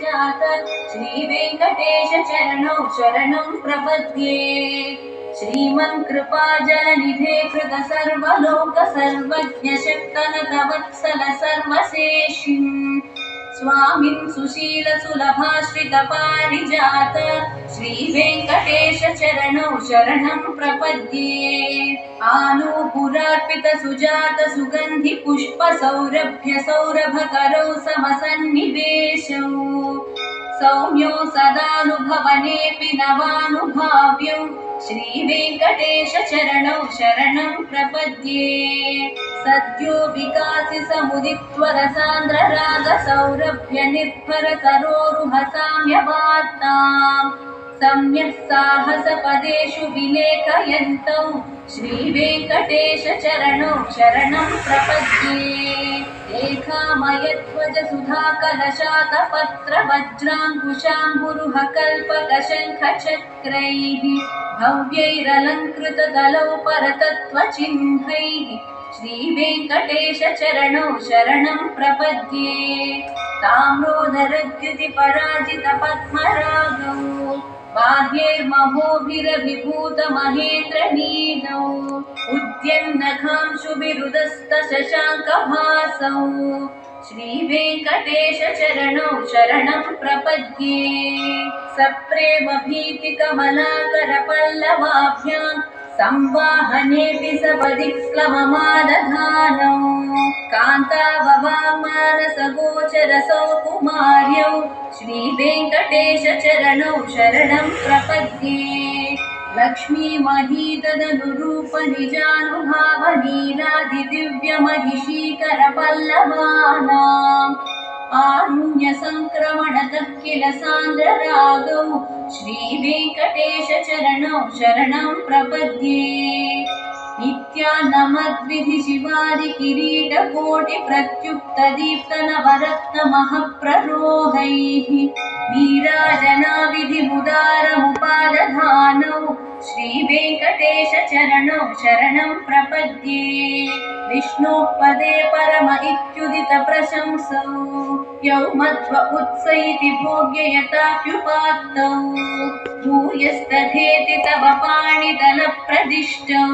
पारिजात श्रीवेङ्कटेश चरणौ शरणं प्रपद्ये। श्रीमन्कृपाजलनिधे कृत सर्वलोक सर्वज्ञ शक्तनतवत्सल सर्वशेषिन् स्वामिन् सुशील सुलभाश्रित पारिजात श्रीवेङ्कटेश चरणौ शरणं प्रपद्ये। आनूपुरार्पित सुजात सुगन्धि पुष्प सौरभ्य सौरभकरौ समसन्निवेशौ सौम्यो सदानुभवनेऽपि नवानुभाव्यौ श्रीवेङ्कटेश चरणौ शरणं प्रपद्ये। सद्यो विकासि समुदित्वर सान्द्र राग सौरभ्य निर्भर सरोरुह साम्यवार्ताम् सम्यः साहस पदेषु विलेखयन्तौ श्रीवेङ्कटेश चरणौ शरणं प्रपद्ये। लेखामयध्वज सुधाकलशातपत्र वज्राङ्कुशाम्बुरुह कल्पकशङ्खचक्रैः भव्यैरलङ्कृतदलौ परतत्त्वचिह्नैः श्रीवेङ्कटेश चरणौ शरणं प्रपद्ये। ताम्रोदरद्युति पराजित पद्मरागौ बाह्यैर्महोभिरभिभूत महेन्द्रनीलौ उद्यन्नघांशुभिरुदस्त शशाङ्कभासौ श्रीवेङ्कटेश चरणौ शरणं प्रपद्ये। सप्रेम भीतिकमलाकर पल्लवाभ्यां संवाहनेऽपि सपदि क्लममादधानौ कान्ताववामानसगोचरसौ कुमार्यौ श्रीवेङ्कटेश चरणौ शरणं प्रपद्ये। लक्ष्मीमहीतदनुरूप निजानुभावनीलादिदिव्यमहिषीकर पल्लवानाम् आरुण्यसङ्क्रमणतः किल सान्द्ररागौ श्रीवेङ्कटेश चरणौ शरणं प्रपद्ये। नित्यानमद्विधि शिवादि किरीटकोटि प्रत्युक्त दीप्तनवरत्नमहप्ररोहैः नीराजनाविधिमुदारमुपादधानौ श्रीवेङ्कटेश चरणौ शरणं प्रपद्ये। विष्णोः पदे परम इत्युदित प्रशंसौ यौ मध्व उत्स इति भोग्य यथाप्युपात्तौ भूयस्तथेति तव पाणितलप्रदिष्टौ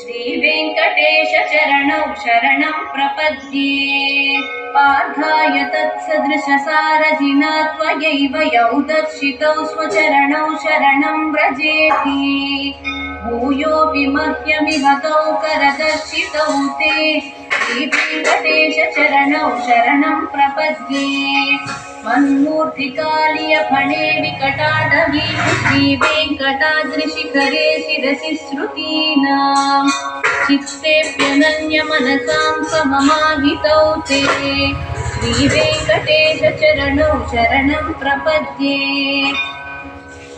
श्रीवेङ्कटेश चरणौ शरणं प्रपद्ये। पार्थाय तत्सदृशसारथिना त्वयैव यौ दर्शितौ स्वचरणौ शरणं व्रजेति भूयोऽपि मह्यमिह तौ करदर्शितौ ते श्रीवेङ्कटेश चरणौ शरणं प्रपद्ये। मन्मूर्तिकालियफणे विकटादवीषु श्रीवेङ्कटाद्रिशिखरे शिरसि श्रुतीनां चित्तेऽप्यनन्यमनसां सममाहितौ ते श्रीवेङ्कटेश चरणौ शरणं प्रपद्ये।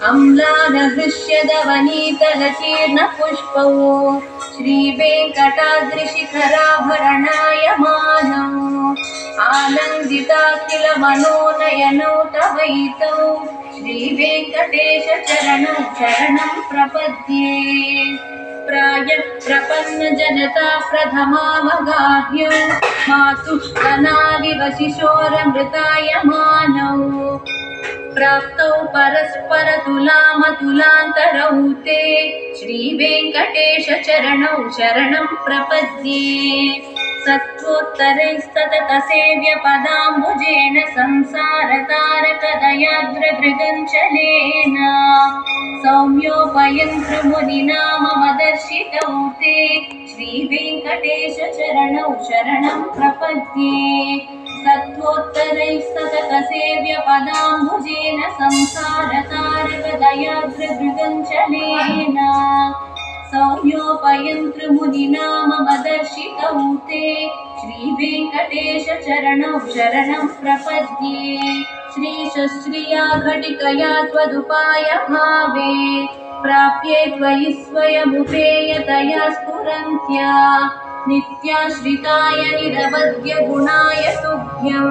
अम्लानहृष्यदवनीतलतीर्णपुष्पौ श्रीवेङ्कटाद्रिशिखराभरणायमानौ आनन्दिताखिल मनोनयनौ तवैतौ श्रीवेङ्कटेश चरणौ शरणं प्रपद्ये। प्रायः प्रपन्नजनता प्रथमावगाह्यौ मातुः स्तनाविव शिशोरमृतायमानौ प्राप्तौ परस्परतुलामतुलान्तरौ ते श्रीवेङ्कटेश चरणौ शरणं प्रपद्ये। सत्त्वोत्तरैस्ततत सेव्य पदाम्बुजेन संसारतारकदयाद्रदृगञ्चलेन सौम्योपयन्त्रमुनिना मम दर्शितौ ते श्रीवेङ्कटेश चरणौ शरणं प्रपद्ये। सत्त्वोत्तरैस्ततत सेव्य पदाम्बुजेन संसारतारकदयाद्रदृगञ्चलेन सौम्योपयन्त्रमुनिना मम दर्शितौ ते श्रीवेङ्कटेश चरणौ शरणं प्रपद्ये। श्रीशश्रिया घटिकया त्वदुपायभावे प्राप्ये त्वयि स्वयमुपेयतया स्फुरन्त्या नित्याश्रिताय निरवध्य गुणाय तुभ्यं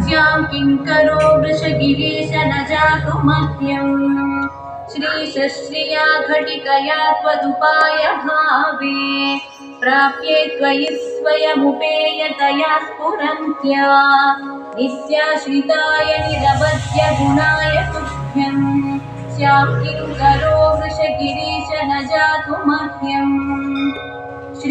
स्यां किङ्करो वृषगिरीश न जातु मह्यम्। श्रीशश्रिया घटिकया त्वदुपायभावे प्राप्ये त्वयि स्वयमुपेयतया स्फुरन्त्या नित्याश्रिताय निरवध्य गुणाय तुभ्यम् स्यां किं करो वृषगिरीश न जातु मह्यम्।